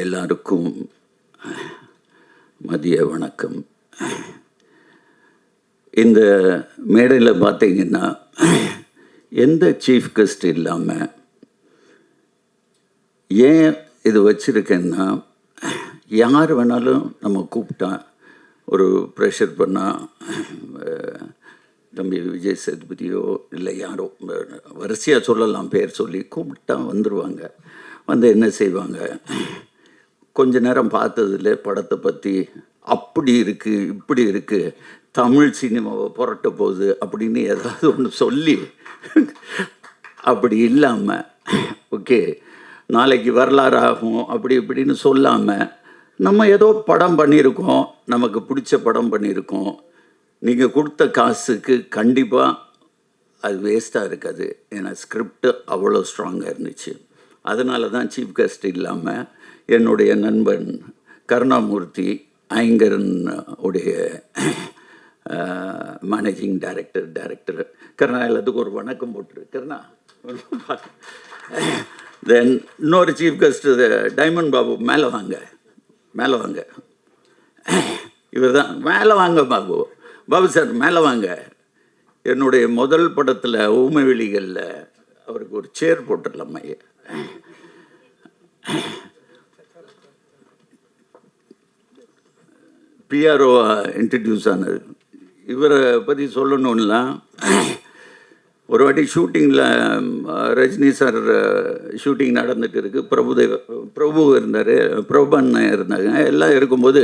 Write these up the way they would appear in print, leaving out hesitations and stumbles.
எல்லாருக்கும் மதிய வணக்கம். இந்த மேடையில் பார்த்தீங்கன்னா எந்த சீஃப் கெஸ்ட் இல்லாமல் ஏன் இது வச்சுருக்கேன்னா, யார் வேணாலும் நம்ம கூப்பிட்டா ஒரு ப்ரெஷர் பண்ணால் தம்பி விஜய் சேதுபதியோ இல்லை யாரோ வரிசையாக சொல்லலாம், பேர் சொல்லி கூப்பிட்டா வந்துடுவாங்க. வந்து என்ன செய்வாங்க, கொஞ்ச நேரம் பார்த்ததில்ல படத்தை பற்றி அப்படி இருக்குது இப்படி இருக்குது, தமிழ் சினிமாவை புரட்ட போகுது அப்படின்னு ஏதாவது ஒன்று சொல்லி, அப்படி இல்லாமல் ஓகே நாளைக்கு வரலாறு ஆகும் அப்படி இப்படின்னு சொல்லாமல், நம்ம ஏதோ படம் பண்ணியிருக்கோம், நமக்கு பிடிச்ச படம் பண்ணியிருக்கோம், நீங்கள் கொடுத்த காசுக்கு கண்டிப்பாக அது வேஸ்ட்டாக இருக்காது. ஏன்னா ஸ்கிரிப்ட் அவ்வளோ ஸ்ட்ராங்காக இருந்துச்சு. அதனால தான் சீஃப் கெஸ்ட் இல்லாமல் என்னுடைய நண்பன் கருணாமூர்த்தி ஐங்கரன் உடைய மேனேஜிங் டைரக்டர் கருணா, எல்லாத்துக்கும் ஒரு வணக்கம் போட்டுரு கருணா. தென் இன்னொரு சீஃப் கெஸ்ட்டு டைமண்ட் பாபு, மேலே வாங்க மேலே வாங்க, இவர் தான் மேலே வாங்க பாபு, பாபு சார் மேலே வாங்க. என்னுடைய முதல் படத்தில் ஊமை வெளிகளில் அவருக்கு ஒரு சேர் போட்டுடலாம் ஐயா. பிஆர்ஓ இன்ட்ரடியூஸ் ஆனது. இவரை பற்றி சொல்லணுன்னா, ஒரு வாட்டி ஷூட்டிங்கில் ரஜினி சார் ஷூட்டிங் நடந்துட்டு இருக்குது, பிரபு இருந்தார், பிரபன் இருந்தாங்க, எல்லாம் இருக்கும்போது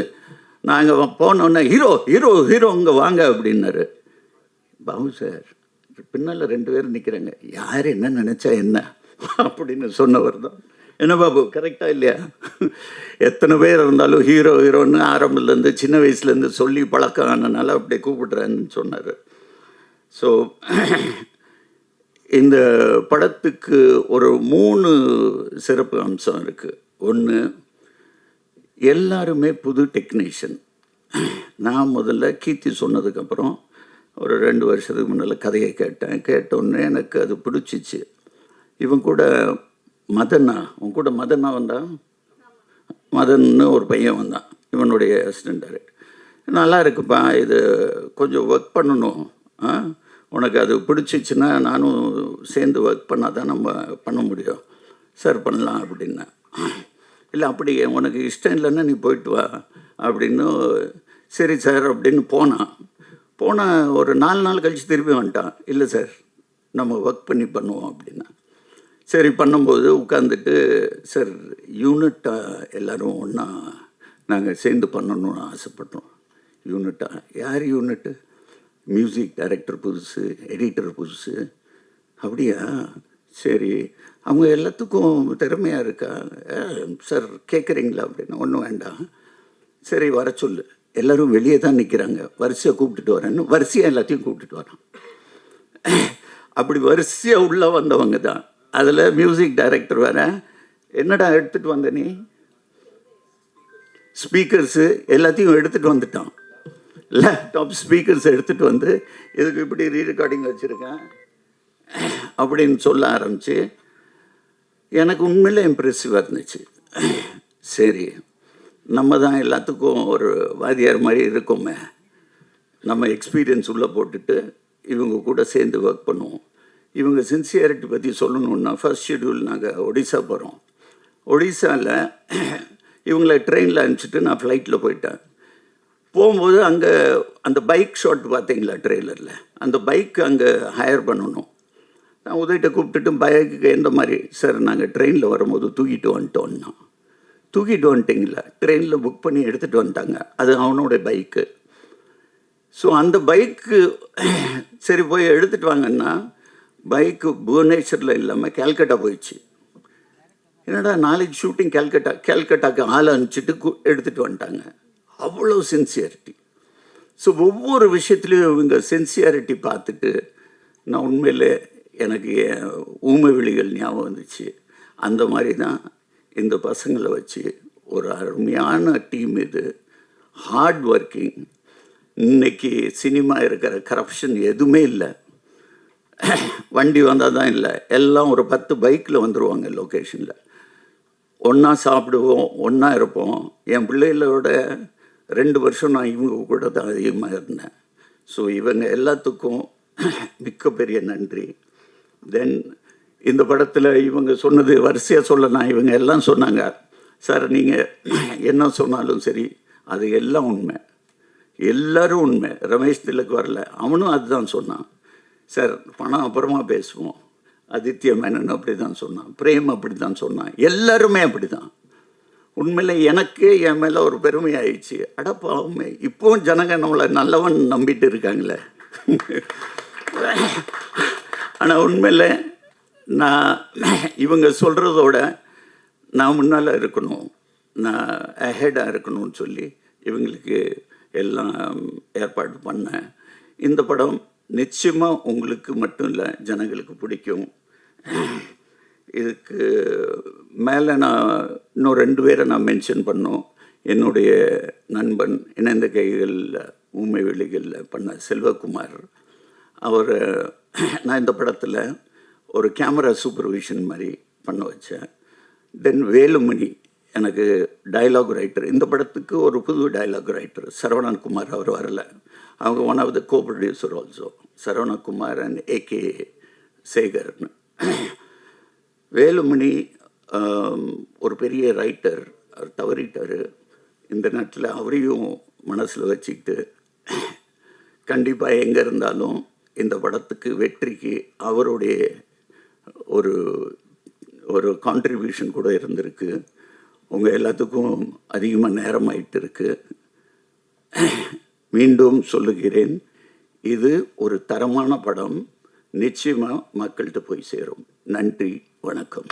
நாங்கள் போனோன்னே ஹீரோ ஹீரோ ஹீரோ இங்கே வாங்க அப்படின்னாரு. பாபு சார் பின்னால் 2 பேர் நிற்கிறாங்க, யார் என்ன நினச்சா என்ன அப்படின்னு சொன்னவர் தான். என்ன பாபு கரெக்டாக இல்லையா? எத்தனை பேர் இருந்தாலும் ஹீரோ ஹீரோன்னு ஆரம்பத்துலேருந்து சின்ன வயசுலேருந்து சொல்லி பழக்கம் ஆனதுனால அப்படியே கூப்பிடுறேன்னு சொன்னார். ஸோ இந்த படத்துக்கு ஒரு 3 சிறப்பு அம்சம் இருக்குது. ஒன்று, எல்லாருமே புது டெக்னீஷியன். நான் முதல்ல கீர்த்தி சொன்னதுக்கப்புறம் ஒரு 2 வருஷத்துக்கு முன்னால் கதையை கேட்டோன்னே எனக்கு அது பிடிச்சிச்சு. இவன் கூட மதனா, உன் கூட மதனா வந்தான், மதன்னு ஒரு பையன் வந்தான், இவனுடைய அசிஸ்டன்ட் டைரக்டர். நல்லா இருக்குப்பா, இது கொஞ்சம் ஒர்க் பண்ணணும், உனக்கு அது பிடிச்சிச்சின்னா நானும் சேர்ந்து ஒர்க் பண்ணால் தான் நம்ம பண்ண முடியும். சார் பண்ணலாம் அப்படின்னா, இல்லை அப்படி உனக்கு இஷ்டம் இல்லைன்னா நீ போயிட்டு வா அப்படின்னு. சரி சார் அப்படின்னு போனால் ஒரு 4 நாள் கழித்து திருப்பி வந்துட்டான். இல்லை சார் நம்ம ஒர்க் பண்ணி பண்ணுவோம் அப்படின்னா. சரி பண்ணும்போது உட்காந்துட்டு, சார் யூனிட்டாக எல்லோரும் ஒன்றா நாங்கள் சேர்ந்து பண்ணணும்னு ஆசைப்பட்டோம். யூனிட்டாக யார் யூனிட்டு? மியூசிக் டைரக்டர் புதுசு, எடிட்டர் புதுசு. அப்படியா? சரி, அவங்க எல்லாத்துக்கும் திறமையாக இருக்கா சார் கேட்குறீங்களா அப்படின்னா. ஒன்றும் வேண்டாம், சரி வர சொல்லு, எல்லோரும் வெளியே தான் நிற்கிறாங்க, வரிசையாக கூப்பிட்டுட்டு வரேன்னு வரிசையாக எல்லாத்தையும் கூப்பிட்டுட்டு வரான். அப்படி வரிசையாக உள்ளே வந்தவங்க தான். அதில் மியூசிக் டைரக்டர் வேறு, என்னடா எடுத்துகிட்டு வந்த நீ? ஸ்பீக்கர்ஸு எல்லாத்தையும் எடுத்துகிட்டு வந்துட்டான். லேப்டாப் ஸ்பீக்கர்ஸ் எடுத்துகிட்டு வந்து இதுக்கு இப்படி ரீரெக்கார்டிங் வச்சுருக்கேன் அப்படின்னு சொல்ல ஆரம்பித்து எனக்கு உண்மையிலே இம்ப்ரெசிவாக இருந்துச்சு. சரி, நம்ம தான் எல்லாத்துக்கும் ஒரு வாத்தியார் மாதிரி இருக்கோமே, நம்ம எக்ஸ்பீரியன்ஸ் உள்ளே போட்டுட்டு இவங்க கூட சேர்ந்து ஒர்க் பண்ணுவோம். இவங்க சின்சியாரிட்டி பற்றி சொல்லணுன்னா, ஃபர்ஸ்ட் ஷெட்யூல் நாங்கள் ஒடிசா போகிறோம். ஒடிசாவில் இவங்களை ட்ரெயினில் அனுப்பிச்சிட்டு நான் ஃப்ளைட்டில் போயிட்டேன். போகும்போது அங்கே அந்த பைக் ஷாட் பார்த்தீங்களா ட்ரெய்லரில், அந்த பைக் அங்கே ஹையர் பண்ணணும். நான் உதவிட்ட கூப்பிட்டுட்டு பைக்குக்கு எந்த மாதிரி, சார் நாங்கள் ட்ரெயினில் வரும்போது தூக்கிட்டு வந்துட்டோன்னா. தூக்கிட்டு வந்துட்டிங்களா? ட்ரெயினில் புக் பண்ணி எடுத்துகிட்டு வந்துட்டாங்க, அது அவனோட பைக்கு. ஸோ அந்த பைக்கு சரி போய் எடுத்துகிட்டு வாங்கன்னா, பைக்கு புவனேஸ்வரில் இல்லாமல் கேல்கட்டா போயிடுச்சு. என்னடா நாளைக்கு ஷூட்டிங் கேல்கட்டாக்கு ஆளை அனுப்பிச்சிட்டு எடுத்துகிட்டு வந்துட்டாங்க. அவ்வளோ சின்சியாரிட்டி. ஸோ ஒவ்வொரு விஷயத்துலையும் இவங்க சின்சியாரிட்டி பார்த்துட்டு நான் உண்மையிலே எனக்கு ஊமை விழிகள் ஞாபகம் வந்துச்சு. அந்த மாதிரி தான் இந்த பசங்களை வச்சு ஒரு அருமையான டீம். இது ஹார்ட் ஒர்க்கிங். இன்றைக்கி சினிமா இருக்கிற கரப்ஷன் எதுவுமே இல்லை. வண்டி வந்தால் தான் இல்லை, எல்லாம் ஒரு 10 பைக்கில் வந்துடுவாங்க லொக்கேஷனில். ஒன்றா சாப்பிடுவோம், ஒன்றா இருப்போம். என் பிள்ளைகளோட 2 வருஷம் நான் இவங்க கூட தான் அதிகமாக இருந்தேன். ஸோ இவங்க எல்லாத்துக்கும் மிக்க பெரிய நன்றி. தென் இந்த படத்தில் இவங்க சொன்னது வரிசையாக சொல்லலாம். இவங்க எல்லாம் சொன்னாங்க, சார் நீங்கள் என்ன சொன்னாலும் சரி அது எல்லாம் உண்மை, எல்லோரும் உண்மை. ரமேஷ் திலக் வரல, அவனும் அதுதான் சொன்னான். சார் பணம் அப்புறமா பேசுவோம். ஆதித்ய மேனன் அப்படி தான் சொன்னான், பிரேம் அப்படி தான் சொன்னான், எல்லாருமே அப்படி தான். உண்மையில் எனக்கு என் மேலே ஒரு பெருமை ஆயிடுச்சு. அடப்பாவுமே இப்போவும் ஜனங்க நம்மளை நல்லவன் நம்பிட்டு இருக்காங்களே. ஆனால் உண்மையில் நான் இவங்க சொல்கிறதோட நான் முன்னால் இருக்கணும், நான் அஹெடாக இருக்கணும்னு சொல்லி இவங்களுக்கு எல்லாம் ஏற்பாடு பண்ணேன். இந்த படம் நிச்சயமாக உங்களுக்கு மட்டும் இல்லை, ஜனங்களுக்கு பிடிக்கும். இதுக்கு மேலே நான் இன்னும் 2 பேரை நான் மென்ஷன் பண்ணோம். என்னுடைய நண்பன் இணைந்த கைகளில் ஊமை வெளிகளில் பண்ண செல்வகுமார், அவர் நான் இந்த படத்தில் ஒரு கேமரா சூப்பர்விஷன் மாதிரி பண்ண வச்சேன். தென் வேலுமணி எனக்கு டைலாக் ரைட்டர், இந்த படத்துக்கு ஒரு புது டைலாக் ரைட்டர் சரவணன் குமார், அவர் வரல. அவங்க one of the co producer also, Saravanakumar and AK சேகர்னு. வேலுமணி ஒரு பெரிய ரைட்டர், அவர் தவறிட்டார். இந்த நேரத்தில் அவரையும் மனசில் வச்சுக்கிட்டு கண்டிப்பாக எங்கே இருந்தாலும் இந்த படத்துக்கு வெற்றிக்கு அவருடைய ஒரு ஒரு கான்ட்ரிபியூஷன் கூட இருந்திருக்கு. உங்கள் எல்லாத்துக்கும் அதிகமாக நேரம் ஆகிட்டு இருக்கு. மீண்டும் சொல்லுகிறேன், இது ஒரு தரமான படம், நிச்சயமாக மக்கள்கிட்ட போய் சேரும். நன்றி, வணக்கம்.